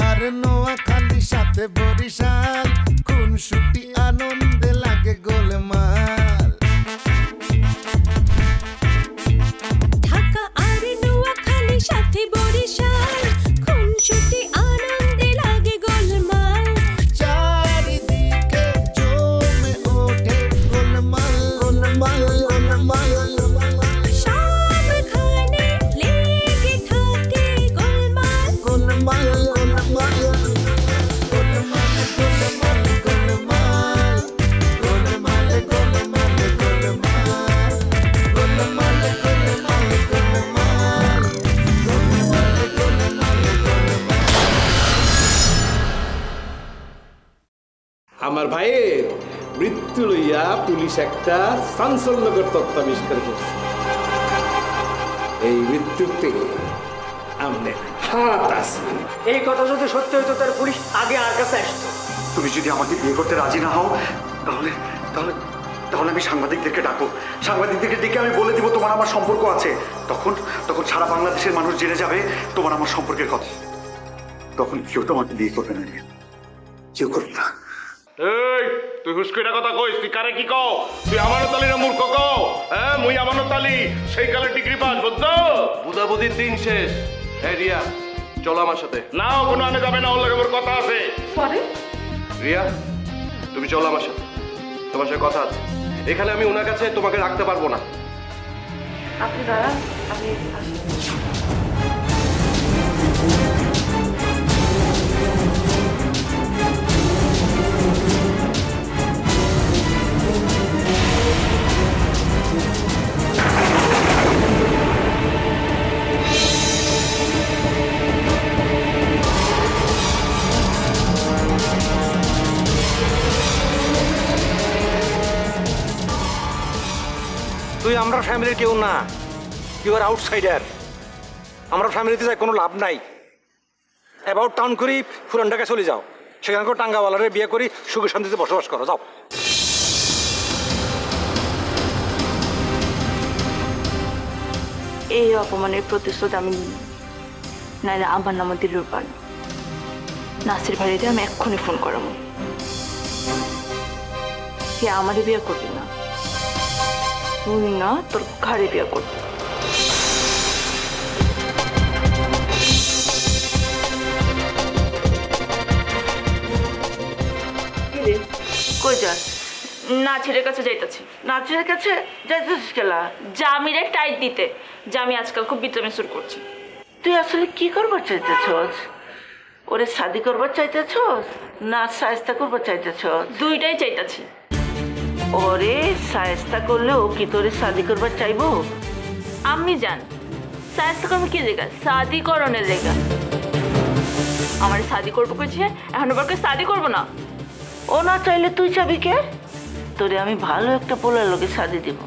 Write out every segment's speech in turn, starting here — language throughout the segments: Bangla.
আর নোয়াখালী সাথে বরিশাল খুনসুটি আনন্দে লাগে গোলমাল ঢাকা আর নোয়াখালী সাথে বরিশাল খুনসুটি আনন্দে লাগে গোলমাল চারিদিকে জমে ওঠে গোলমাল গোলমাল গোলমাল সবখানে লেগে থাকে গোলমাল গোলমাল গোলমাল গোলমাল গোলমাল গোলমাল গোলমাল গোলমাল গোলমাল গোলমাল গোলমাল আমার ভাইয়ের মৃত্যু লইয়া পুলিশ একটা চাঞ্চল্যকর তথ্য আবিষ্কার করছে। এই মৃত্যুতে আমাদের হাত আছে। এই কথা যদি সত্যি হইতো তার পুলিশ আগে আর কাছে আসতো। তুমি যদি আমাকে বিয়ে করতে রাজি না হও তাহলে তাহলে তাহলে আমি সাংবাদিকদেরকে ডাকবো। সাংবাদিকদেরকে ডেকে আমি বলে দিব তোমার আমার সম্পর্ক আছে। তখন তখন সারা বাংলাদেশের মানুষ জেনে যাবে তোমার আমার সম্পর্কের কথা। তখন কেউ তোমাকে বিয়ে করবে না, কেউ করবে না। এই তুই হুস্কিটা কথা কইস, তুই কারে কি কও? তুই আমানত আলী না মূর্খ কও? হ্যাঁ মুই আমানত আলী, সেই কালে ডিগ্রি পাস বুঝছো? বুঝাবুঝির দিন শেষ। এই রিয়া চলো আমার সাথে। না কোনো আনে যাবে না, ওর লাগে মোর কথা আছে। পরে রিয়া তুমি চলো আমার সাথে, তোমার সাথে কথা আছে। এখানে আমি ওনার কাছে তোমাকে রাখতে পারবো না। আপনি দাঁড়ান, আমি তুই আমরা ফ্যামিলির কেউ না, ইউ আর আউটসাইডার। আমরা ফ্যামিলিতে যাই কোনো লাভ নাই। অ্যাবাউট টাউন করি পুরান ঢাকায় চলে যাও, সেখানকার টাঙ্গাওয়ালারে বিয়ে করি সুখে শান্তিতে বসবাস করো, যাও। এই অপমানের প্রতিশোধ আমি নাইলে আমার নাম দিলুর পান। নাসির ভাইরে আমি এক্ষুনি ফোন করাবো। কে আমারে বিয়ে করবি না, তুই না তোর ঘাড়ে বিয়ে করবি। কই যাস? নাচিরের কাছে যাইতেছি। নাচিরের কাছে যাইতেছিস কেলা? জামিরে টাইট দিতে। জামি আজকাল খুব বিদ্রোহ শুরু করছে। তুই আসলে কি করবার চাইতেছস? ওরে শাদি করবার চাইতেছস না শায়েস্তা করবার চাইতেছস? দুইটাই চাইতেছি। ওরে শায়েস্তা করলে ও কি তোরে শাদি করবার চাইবো? আমি জান শায়েস্তা করবো কি লেগা? শাদি করণের লেগা। আমার শাদি করবো কইছে, এখন আবার শাদি করবো না। ও না চাইলে তুই চাবি কে? তোরে আমি ভালো একটা পোলার লোকে শাদি দিব।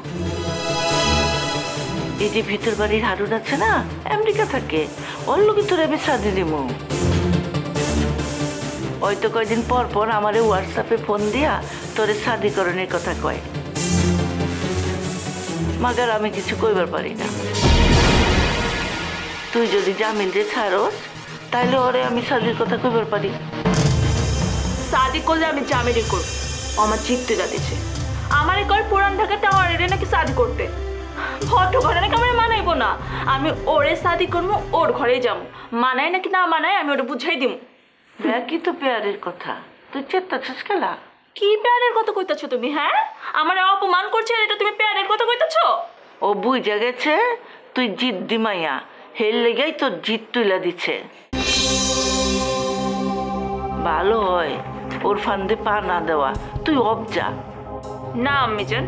এই যে ভিতর বাড়ির হারুন আছে না, আমেরিকা থাকে, ওর লোকে তোরে আমি শাদি দিব। হয়তো কয়দিন পর পর আমারে হোয়াটসঅ্যাপে ফোন দিয়া তোরে শাদিকরণের কথা কয়, মাগার আমি কিছু কইবার পারি না। তুই যদি জামিল রে ছাড়স তাইলে ওরে আমি শাদির কথা কইবার পারি। শাদি করলে আমি জামিনে করব। আমার জিততে যাচ্ছে আমার কল পুরান ঢাকাতে আমার এর নাকি শাদি করতে। ফটো ঘরে নাকি আমার মানাইবো না। আমি ওরে শাদি করবো, ওর ঘরে যাবো। মানায় নাকি না মানায় আমি ওটা বুঝাই দিব। কি তো পেয়ারের কথা, তুই চেতাছিস খেলা? কি পেয়ারের কথা কইতাছো তুমি? হ্যাঁ আমার অপমান করছে, এটা তুমি পেয়ারের কথা কইতাছো? ও বুঝা গেছে তুই জিদ দিমাইয়া, হের লেগেই তোর জিদ তুইলা দিচ্ছে। ভালো হয় ওর ফান্দে পা না দেওয়া, তুই অবজা। না আমি জান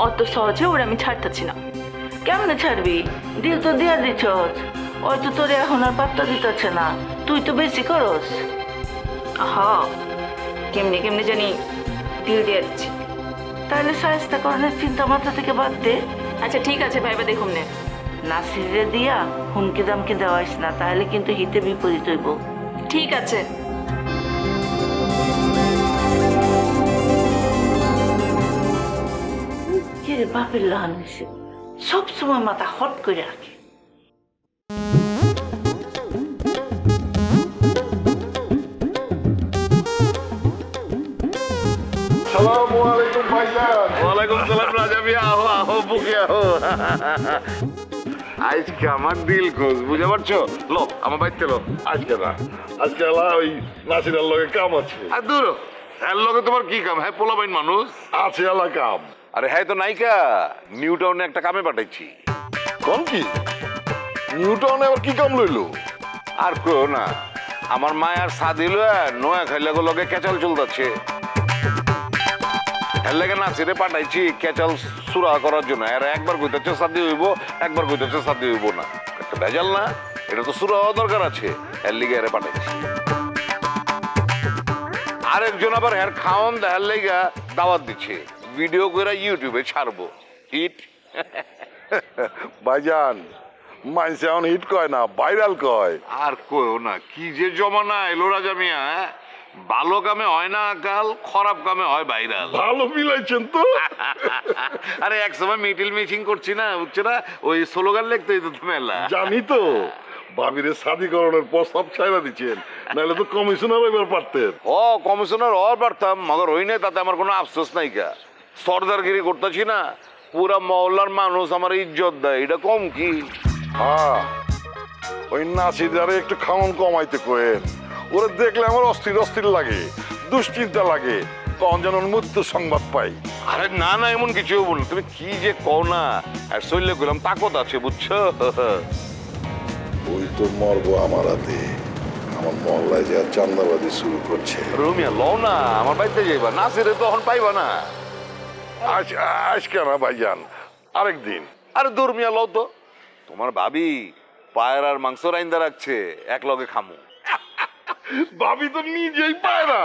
অত সহজে ওর আমি ছাড়তেছি না। কেমনে ছাড়বি? দিল তো দিয়া দিছস, হয়তো তোরে এখন আর পাত্তা দিতেছে না, তুই তো বেশি করস। হ্যাঁ কেমনি কেমনি জানি দিল দিয়ে দিচ্ছি। তাহলে শায়েস্তা করানোর চিন্তা মাথা থেকে বাদ দে। আচ্ছা ঠিক আছে ভাইবা দেখুন নে। নাসিরে দিয়া হুমকি দামকি দেওয়াইস না, তাহলে কিন্তু হিতে বিপরীত হইব। ঠিক আছে। বাপের লাহান হয়েছে, সবসময় মাথা হট করে রাখে। আসসালামু আলাইকুম ভাইজান। ওয়ালাইকুম সালাম রাজা মিয়া, আহো আহো বুকে আহো। আজকে আমার দিল খোঁজ, বুঝতে পারছো? লো আমার বাড়িতে লো। আজকে না, আজকে ওই নাসিরার লগে কাম আছে। আর দূর, হ্যাঁ লগে তোমার কি কাম? হ্যাঁ পোলাবাইন মানুষ আছে আলা কাম। আরে হ্যাঁ তো নাইকা, নিউ টাউনে একটা কামে পাঠাইছি। কোন কি? নিউ টাউনে আবার কি কাম লইলো? আর কো না, আমার মায়ের সাদিল নয়া খাইলাগো লগে কেচাল চলতেছে। এর লেগে নাসিরে পাঠাইছি কেচাল সুরা করার জন্য। আর একবার কইতেছে সাদি হইব, একবার কইতেছে সাদি হইব না। একটা ভেজাল না? এটা তো সুরা হওয়া দরকার আছে, এর লিগে এর পাঠাইছি। আরেকজন আবার এর খাওয়ান দেখার লেগে দাওয়াত দিচ্ছে, ভিডিও করে ইউটিউবে ছাড়বো। হিট ভাইজান, মাইসে এখন হিট কয় না, ভাইরাল কয়। আর কয়ও না, কি যে জমানা এলো রাজা মিয়া। ভালো কামে হয় না কাল, খারাপ কামে হয় ভাইরাল। ভালো মিলাইছেন তো। আরে এক সময় মিটিল মিটিং করছি না, বুঝছো না, ওই স্লোগান লিখতে হইতো মেলা। জানি তো, ভাবিরে শাদীকরণের প্রস্তাব ছাইরা দিচ্ছেন, নাহলে তো কমিশনার হইবার পারতেন। ও কমিশনার হওয়ার পারতাম, মগর হই নাই, তাতে আমার কোনো আফসোস নাই। কা সর্দারগিরি করতেছি না, পুরা মহল্লার মানুষ আমার ইজ্জত দেয়, এটা কম কি? হ্যাঁ, ওই নাসিদারে একটু খাওন কমাইতে কয়েন। ওরা দেখলে আমার অস্থির অস্থির লাগে, দুশ্চিন্তা লাগে, কখন যেন মৃত্যু সংবাদ পাই। আরে না না, এমন কিছু বল, তুমি কি যে কও না। আর শৈল্য করলাম তাকত আছে, বুঝছো? ওই তো মরবো আমার হাতে। আমার মহল্লায় যে চান্দাবাজি শুরু করছে। রুমিয়া লও না, আমার বাড়িতে যাইবা, নাসিরে তখন পাইবা না। আজকে না ভাইজান, আরেকদিন। আরে দূরমিয়া লও তো, তোমার ভাবি পায়রার মাংস রাইন্দা রাখছে, এক লগে খামু। ভাবি তো নিজেই পায়রা।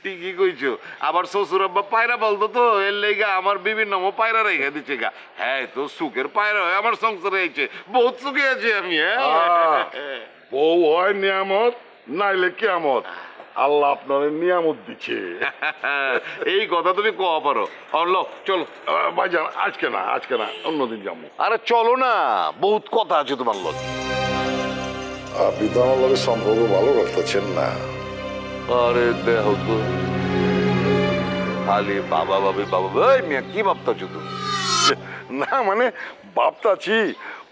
ঠিকই কইছো, আবার শ্বশুর আব্বা পায়রা বলতো তো, এর লেগে আমার বিভিন্ন পায়রা রেখে দিচ্ছে গা। হ্যাঁ তো সুখের পায়রা হয় আমার সংসারে আইছে, বহুত সুখে আছি আমি। বউ হয় নিয়ামত, নাইলে কিয়ামত। আল্লাহ আপনার নিয়ামত দিচ্ছে। এই কথা তুমি কওয়া পারো। চলো ভাইজান, আজকে না, আজকে না, অন্যদিন যাবো। আরে চলো না, বহুত কথা আছে তোমার লগে। আপনি তো আমার লগে সম্পর্ক ভালো রাখতেছেন না। আরে দেহ তো খালি বাবা বাবি বাবা। এই মিয়া কি ভাবতাছো তুমি? না মানে ভাবতাছি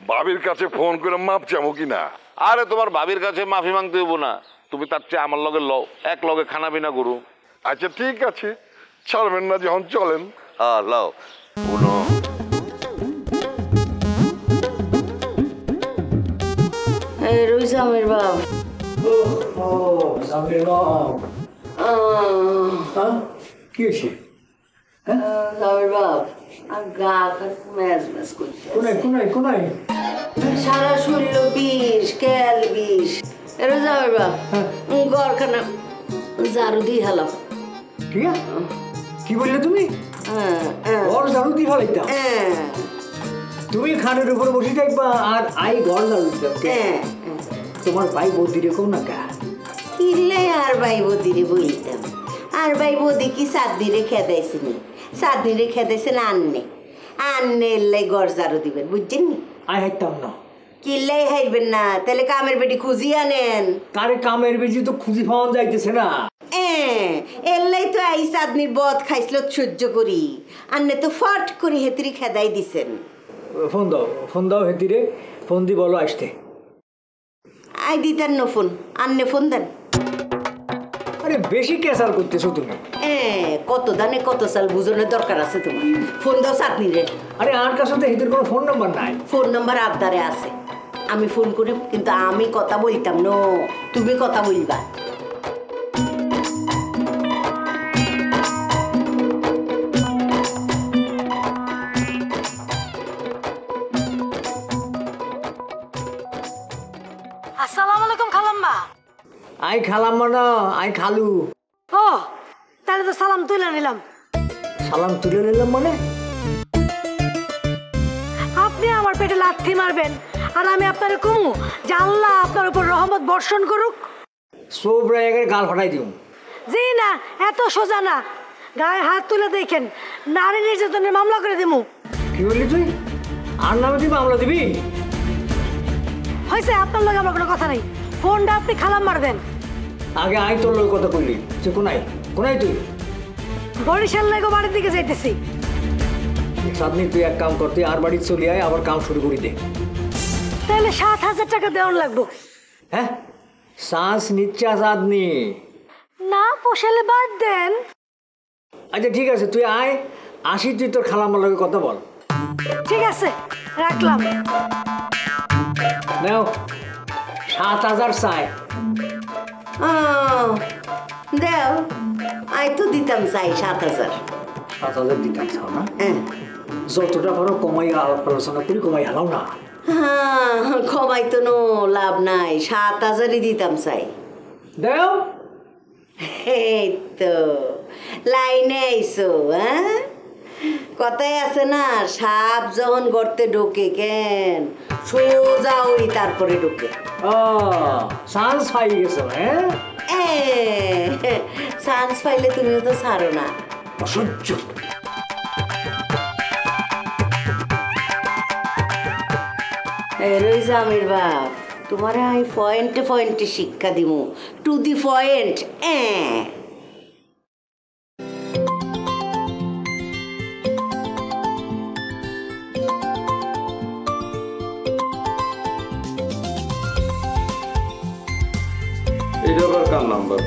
ভাবির কাছে ফোন করে মাপ চামো কিনা। আরে তোমার ভাবির কাছে মাফি মাংতে হইব না, তুমি তার চেয়ে আমার লগে লও, এক লগে খানা পিনা করু। আচ্ছা ঠিক আছে, ছাড়বেন না যখন চলেন। হ্যাঁ লও। কোনো রুইজামের বাপ, কি হয়েছে? জামের বাপ, আর গা ম্যাজ ম্যাজ করছে, কোনাই সারা শরীর বিষ, কেল বিষ। রুইজামের বাপ, ঘরখানা ঝাড়ু দিয়ে হালাম। ঠিক আছে, কি বললে তুমি? ঘর ঝাড়ু দিয়ে ফেলাইতাম? তুমি খানের উপরে বসে থাকবা আর আই ঘর ঝাড়ু দিতাম। তোমার ভাই বৌদি রে কও না কা? কিলে আর ভাই বৌদিরে বইতাম। আর ভাই বৌদি কি চাঁদনিরে খেদাইছে নি? চাঁদনিরে খেদাইছে না আন্নে? আন্নে এলাই ঘর ঝাড়ু দিবেন, বুঝছেন নি? আই হাইতাম না। কিল্লাই হাইবেন না, তাহলে কামের বেটি খুঁজি আনেন। কারে কামের বেটি তো খুঁজি পাওয়া যাইতেছে না। এলাই তো আই চাঁদনির বদ খাইছিল সহ্য করি, আন্নে তো ফট করে হেতরি খেদাই দিছেন। ফোন দাও হেতিরে, ফোন দি বলো আসতে। আই দিতেন না ফোন, আন্নে ফোন দেন। আরে বেশি কেসাল করতেছো তুমি। কত দানে কত সাল বুঝনের দরকার আছে তোমার। ফোন দাও চাঁদনিরে। আরে আর কাছে তো হেতির কোনো ফোন নাম্বার নাই। ফোন নাম্বার আবদারে আছে, আমি ফোন করি, কিন্তু আমি কথা বলতাম না, তুমি কথা বলবা। আসসালামু আলাইকুম খালাম্মা। আই খালাম্মা না, আই খালু। ও তাহলে তো সালাম তুলে নিলাম। সালাম তুলে নিলাম মানে? আপনি আমার পেটে লাথি মারবেন আর আমি আপনার কমু যে আল্লাহ আপনার উপর রহমত বর্ষণ করুক। সব রায়ের গাল ফাটাই দিও। জি না, এত সোজা না, গায়ে হাত তুলে দেখেন, নারী নির্যাতনের মামলা করে দেবো। কি বললি তুই? আর নামে তুই মামলা দিবি? হয়েছে, আপনার লগে আমার কোনো কথা নাই, ফোনটা আপনি খালাম মার দেন। আগে আই তোর লোক কথা কইলি, তুই কোনাই তুই? বরিশাল লাগো বাড়ির দিকে যাইতেছি। চাঁদনি তুই এক কাম করতে আর বাড়ি চলে আয়, আবার কাম শুরু করি দে। তাহলে 7,000 টাকা দেওয়ার লাগবো। হ্যাঁ শ্বাস নিচ্ছা চাঁদনি? না পোষালে বাদ দেন। আচ্ছা ঠিক আছে তুই আয়, আসি তুই তোর খালাম্মার লগে কথা বল। ঠিক আছে রাখলাম। নাও 7,000 চাই। দেও, আই তো দিতাম চাই 7,000। 7,000 দিতাম চাও না? যতটা পারো কমাই আলোচনা করি, কমাই হালাও না। হ্যাঁ কমাই তো নো লাভ নাই, 7,000ই দিতাম চাই। দেও। এই তো লাইনে আইসো। হ্যাঁ কথায় আছে না, সাপ যখন গর্তে ঢোকে কেন সোজা ওই তারপরে ঢোকে। চান্স পাই গেছো? হ্যাঁ চান্স পাইলে তুমিও তো ছাড়ো না। অসহ্য। রইছে আমির বাপ, তোমারে আমি পয়েন্টে পয়েন্টে শিক্ষা দিমু, টু দি পয়েন্ট। এটা আবার কার নাম্বার?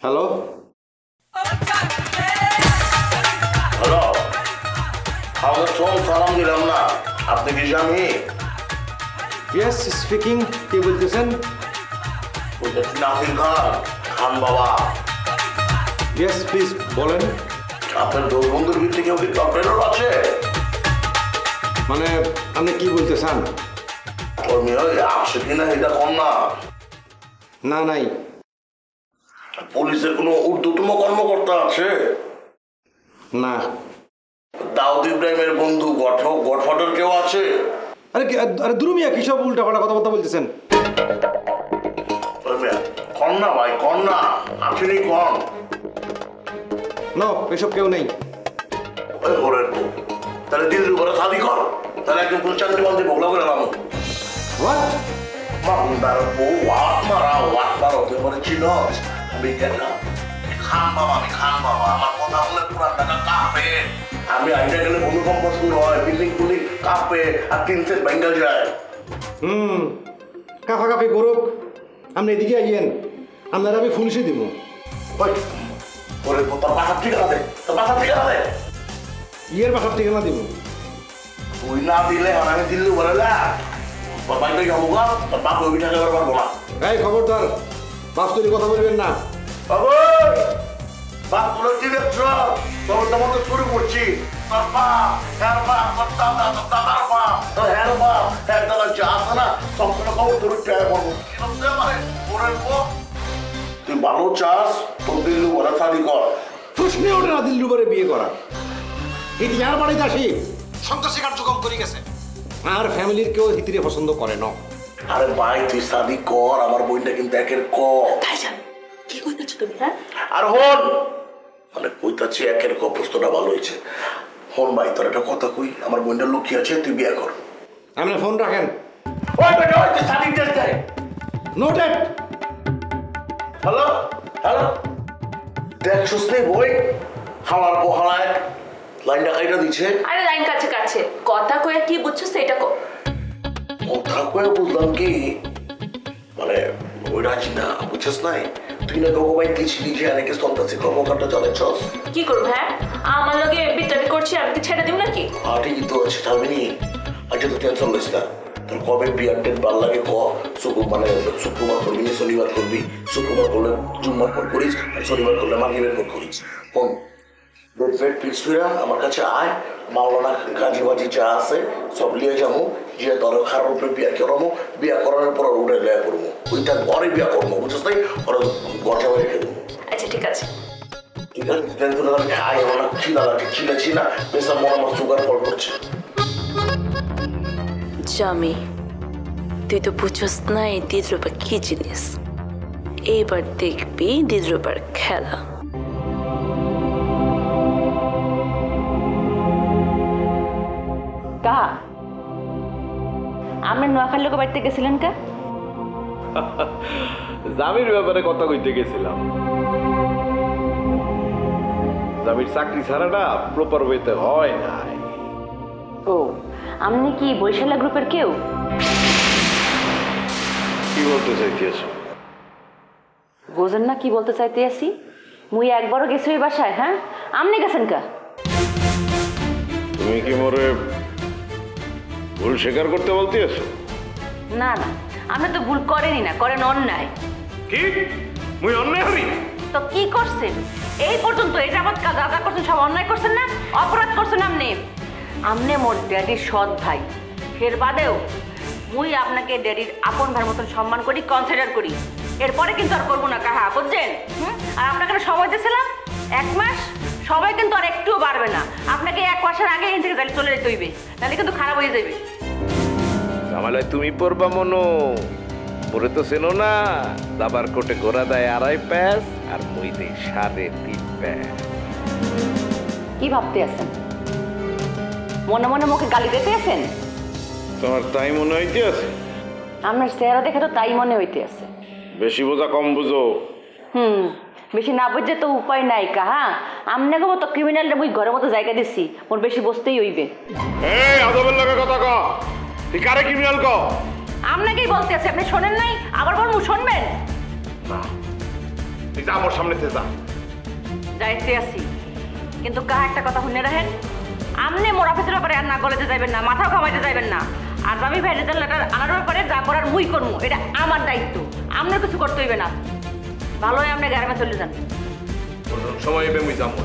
হ্যালো হ্যালো, আমাদের ফোন সালাম দিলাম না, আপনি কি স্বামী? Yes speaking. কে বলতেছেন? নাসির খান, খান বাবা। ইয়েস প্লিজ বলেন। আপনার দোষ বন্ধুর ভিত্তি কেউ কি টপেরও আছে? মানে আপনি কি বলতে চান? কর্মী হয়ে আসে কিনা এটা কম না। না নাই। পুলিশের কোনো ঊর্ধ্বতম কর্মকর্তা আছে? না। দাউদ ইব্রাহিমের বন্ধু গডফাদার কেউ আছে? আরে দুরুমিয়া কি সব উল্টাপাল্টা কথাবার্তা বলতেছেন? কন্যা ভাই কন্যা আসেনি কন। নো এসব কেউ নেই। ওই ঘরের বউ তাহলে দিল্লি করে শাদি কর, তাহলে একজন পুলিশ চাকরি বলতে ভোগলা করে নামো। মামদার বউ ওয়াট মারা হতে পারে চিনস? আমি খান বাবা, আমি খান বাবা। আমার কথা বলে পুরান টাকা কাঁপে। আমি আইটা গেলে ভূমিকম্প শুরু হয়, বিল্ডিং গুলি কাঁপে আর 3 সেট ভেঙে যায়। কাফাকাফি করুক, আপনি এদিকে আইয়েন, আপনার আমি পুলিশে দিব। তোর বাসার ঠিকানা দে, তোর বাসার ঠিকানা দে। ইয়ের বাসার ঠিকানা দিব। তুই না দিলে আমি দিল্লি বলে বাড়িতে যাবো গা, তোর বাপ ওই টাকা পারবো না। এই খবরদার বাস্তবে কথা বলবেন না। বাপ তুলে কি দেখছ? তোর তোমাকে শুরু করছি। তোর বাপ, হ্যাঁ বাপ, তোর দাদা, তোর দাদার বাপ, তোর হ্যাঁ বাপ, হ্যাঁ দাদা যা আছে না সব করে খবর তোর ট্রাই করবো। তুই ভালো চাস, তোর দিল্লি ওরা শাদি কর। প্রশ্নে ওঠে না দিল্লি করে বিয়ে করা। এটি যার বাড়িতে আসি সন্ত্রাসী কার্যক্রম করে গেছে, আর ফ্যামিলির কেউ হিতিরে পছন্দ করে না। আরে ভাই তুই শাদি কর, আমার বোনটা কিন্তু একের কর। কি কইতেছো তুমি? হ্যাঁ আর হন মানে কইতাছি একের ক প্রশ্নটা ভালো হয়েছে। হন ভাই তোর একটা কথা কই, আমার বোনটা লুকিয়ে আছে, তুই বিয়ে কর। আপনি ফোন রাখেন। নোটেড। হ্যালো হ্যালো, দেখছস নে বই হালার পোহালায় লাইনটা কাইটা দিচ্ছে। আরে লাইন কাছে কাছে কথা কয়ে কি বুঝছো সেটা কো। কথা কয়ে বুঝলাম কি মানে ওইটা আছি না, বুঝছস নাই? তুই না গবাই দিয়েছিলি যে অনেকে সন্ত্রাসী কর্মকাণ্ড চালাচ্ছস। কি করবো? হ্যাঁ আমার লগে বিটাবি করছি, আমি কি ছেড়ে দিব নাকি? ঠিকই তো আছে, ছাড়বি নি। আচ্ছা তো টেনশন লইস না, তোর কবে বিয়ার ডেট ভাল লাগে ক। মানে শুক্রবার করবি না শনিবার করবি? শুক্রবার করলে জুম্মার পর করিস, আর শনিবার করলে মাগরিবের পর করিস। কোন ডেট ফেট ফিক্স করে আমার কাছে আয়, মাওলানা কাজী বাজি যা আছে সব লিয়ে যাবো, যে তোর খারাপ উপরে বিয়া করাবো, বিয়া করানোর পর উঠে লেয়া করবো, ওইটা ঘরে বিয়া করবো, বুঝছিস তাই? ওরা গজা বাড়ি রেখে দেবো। আচ্ছা ঠিক আছে ঠিক আছে, টেনশন আমি খাই, আমার খিদা লাগে, খিলেছি না পেশা মনে আমার সুগার ফল করছে। জামি তুই তো বুঝছস না এই দিদ্রুপা কি জিনিস। এইবার দেখবি দিদ্রুপার খেলা। কা আমরা নোয়াখালীর লোক বাড়িতে গেছিলেন কা? জামির ব্যাপারে কথা কইতে গেছিলাম। জামির চাকরি ছাড়াটা প্রপার ওয়েতে হয় নাই। ও আপনি কি বৈশালা গ্রুপের কেউ? কি বলতে চাইতেছ? বোঝেন না কি বলতে চাইতে আছি? মুই একবারও গেছি ওই বাসায়। হ্যাঁ, আপনি গেছেন কা? তুমি কি মোরে ভুল স্বীকার করতে বলতেছ? না না, আপনি তো ভুল করেনই না, করেন অন্যায়। কি মুই অন্যায় হই? তো কি করছেন এই পর্যন্ত? এটা আমার কাজ, যা করছেন সব অন্যায় করছেন না, অপরাধ করছেন আপনি। আপনি মোর ড্যাডির সৎ ভাই, ফের বাদেও মুই আপনাকে ড্যাডির আপন ভাইয়ের মতন সম্মান করি, কনসিডার করি। এরপরে কিন্তু আর করবো না কাহা, বুঝছেন? আর আপনাকে সময় দিয়েছিলাম 1 মাস, সবাই কিন্তু আর একটুও বাড়বে না। আপনাকে 1 মাসের আগে এখান থেকে চলে যেতে হইবে, তাহলে কিন্তু খারাপ হয়ে যাবে। জামালায় তুমি পড়বা মনো, পরে তো চেনো না, দাবার কোটে ঘোরা দেয় 2.5 প্যাস আর মুই দেই 3.5 প্যাস। কি ভাবতে আছেন? মনে মনে মুখে গালি দিতে আছেন? তোমার তাই মনে হইতে আছে? আপনার চেহারা দেখে তো তাই মনে হইতে আছে। বেশি বোঝা কম বুঝো। বেশি না বুঝে তো উপায় নাই কাহা। আমনাকে মতো ক্রিমিনালটা মুই ঘরের মতো জায়গা দিচ্ছি, মোর বেশি বসতেই হইবে। এই আদবের লগে কথা ক, তুই কারে ক্রিমিনাল ক? আপনাকেই বলতে আছে, আপনি শোনেন নাই, আবার বলবো শুনবেন না। তুই যা আমার সামনে যা। যাইতে আসি, কিন্তু কাহা একটা কথা শুনে রাখেন, আপনি মোর অফিসের ব্যাপারে আর না কলেজে যাবেন না, মাথাও ঘামাইতে যাবেন না। আর আমি ভাই রেজাল্ট লেটার আনার ব্যাপারে যা করার মুই করবো, এটা আমার দায়িত্ব, আপনার কিছু করতে হইবে না। ভালো হয় আপনি গ্রামে চলে যান। সময় এবে মুই যাবো।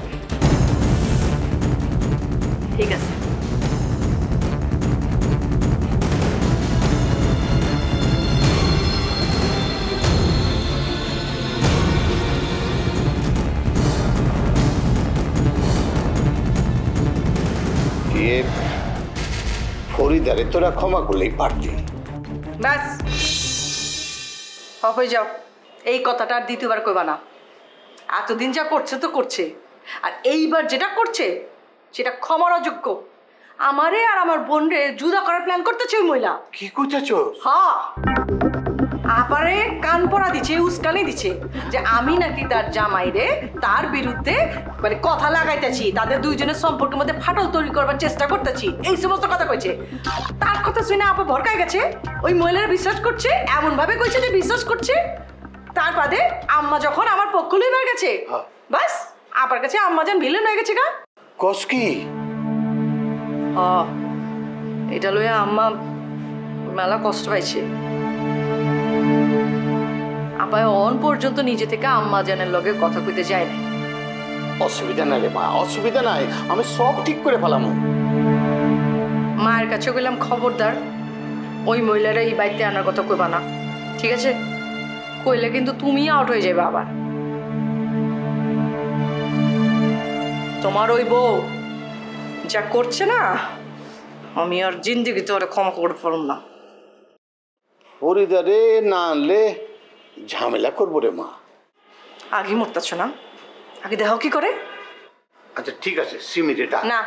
ঠিক আছে। ফরিদারে তোরা ক্ষমা করলেই পারতি। ব্যাস হয়ে যাও, এই কথাটা আর দ্বিতীয়বার কইবা না। এতদিন যা করছে তো করছে, আর এইবার যেটা করছে সেটা ক্ষমার অযোগ্য। আমারে আর আমার বোনরে জুদা করার প্ল্যান করতেছে ওই মহিলা। কি কইতেছ? হ্যাঁ, আপারে কান পড়া দিচ্ছে, উস্কানি দিচ্ছে যে আমি নাকি তার জামাইরে তার বিরুদ্ধে মানে কথা লাগাইতেছি, তাদের দুইজনের সম্পর্কের মধ্যে ফাটল তৈরি করবার চেষ্টা করতেছি, এই সমস্ত কথা কইছে। তার কথা শুনে আপা ভরকায় গেছে, ওই মহিলারা বিশ্বাস করছে, এমন ভাবে কইছে যে বিশ্বাস করছে। তার বাদে আম্মা যখন আমার পক্ষ লইবার গেছে, বাস আপার কাছে আম্মা যান ভিলেন হয়ে গেছে গা। কস কি? এটা লইয়া আম্মা মেলা কষ্ট পাইছে। আপায় অন পর্যন্ত নিজে থেকে আম্মা জানের লগে কথা কইতে যায় না। অসুবিধা নাই রে মা, অসুবিধা নাই, আমি সব ঠিক করে ফেলাম। মায়ের কাছে গেলাম, খবরদার ওই মহিলারা এই বাড়িতে আনার কথা কইবা না, ঠিক আছে? কইলে কিন্তু তুমি আউট হয়ে যাবে আবার। তোমার ওই বউ যা করছে না, আমি আর জিন্দিগিতে ওরা ক্ষমা করে পারলাম না। ফরিদারে না আনলে ঝামেলা করবো রে মা। আগে মরতেছ না, আগে দেখো কি করে। আচ্ছা ঠিক আছে, সিমিরে ডাক। না,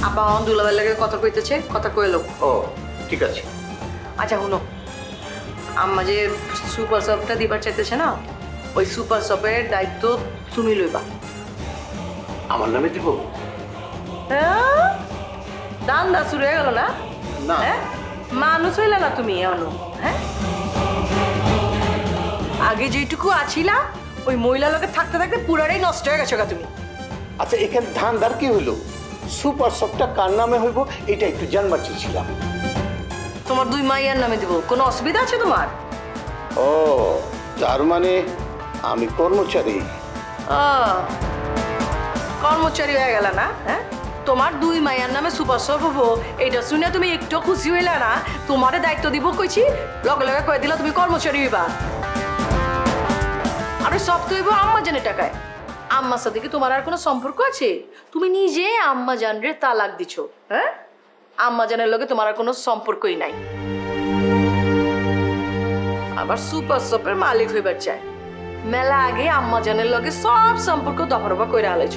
আপা আমার দুলাবের লাগে কথা কইতেছে, কথা কয়ে লোক। ও ঠিক আছে। আচ্ছা শুনো, আম্মা যে সুপার শপটা দিবার চাইতেছে না, ওই সুপার শপের দায়িত্ব তুমি লইবা। আমার নামে দিব? দান দা শুরু হয়ে গেল না? হ্যাঁ, মানুষ হইলে না তুমি এখনো। হ্যাঁ, আগে যেটুকু আছিলা ওই মহিলা লোকে থাকতে থাকতে পুরাটাই নষ্ট হয়ে গেছো তুমি। আচ্ছা এখানে ধান্দার কি হইলো? সুপার শপটা কার নামে হইব এটা একটু জানবার চেয়েছিলাম। তোমার 2 মাইয়ার নামে দিব, কোনো অসুবিধা আছে তোমার? ও তার মানে আমি কর্মচারী। কর্মচারী হয়ে গেল না? হ্যাঁ, তোমার 2 মাইয়ার নামে সুপার শপ হবো, এইটা শুনে তুমি একটু খুশি হইলে না? তোমারে দায়িত্ব দিব কইছি, লগে লগে কয়ে দিলা তুমি কর্মচারী হইবা। আর সব তো হইব আম্মা জানের টাকায়। আম্মার সাথে কি তোমার আর কোনো সম্পর্ক আছে? তুমি নিজে আম্মা জানরে তালাক দিছ। হ্যাঁ, আম্মা জানের লগে তোমার আর কোনো সম্পর্কই নাই। আবার সুপার শপের মালিক হইবার চায়। মেলা আগে আম্মা জানের লগে সব সম্পর্ক দফারফা করে আলেছ।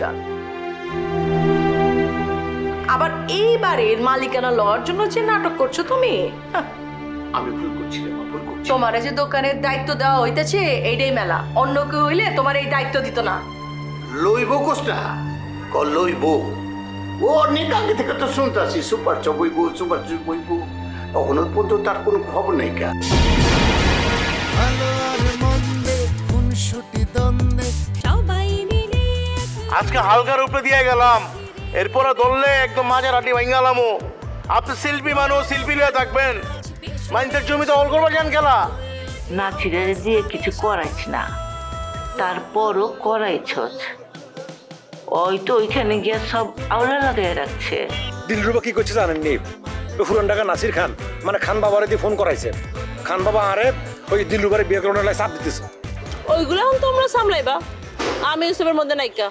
আবার এইবারের মালিকানা লওয়ার জন্য যে নাটক করছো তুমি, আমি ভুল করছি রে মা, ভুল করছি। তোমার যে দোকানের দায়িত্ব দেওয়া হইতেছে এইটাই মেলা, অন্য কেউ হইলে তোমার এই দায়িত্ব দিত না। লইব কোসটা লইব, ও অনেক আগে থেকে তো শুনতে আছি সুপার চপ হইব, সুপার চপ হইব, তখন পর্যন্ত তার কোনো খবর নেই কা। ভালো আর মন্দে খুনসুটি দ্বন্দ্বে সবাই মিলে আজকে হালকার উপরে দিয়ে গেলাম, এরপরে ধরলে একদম মাঝে রাটি ভাঙ্গালামো। আপনি শিল্পী মানুষ, শিল্পী লিয়ে থাকবেন, মানুষের জমিতে অল করবার যান খেলা না ছিঁড়ে দিয়ে কিছু করাইছ না, তারপরও করাইছস। ওই তো ওইখানে গিয়ে সব আওলা লাগাই রাখছে। দিলরুবা কি করছে জানেননি? পুরান ঢাকা নাসির খান মানে খান বাবারে দিয়ে ফোন করাইছে। খান বাবা আরে ওই দিলরুবারে বিয়ে করানোর চাপ দিতেছে। ওইগুলো এখন তোমরা সামলাইবা, আমি ওসবের মধ্যে নাইকা।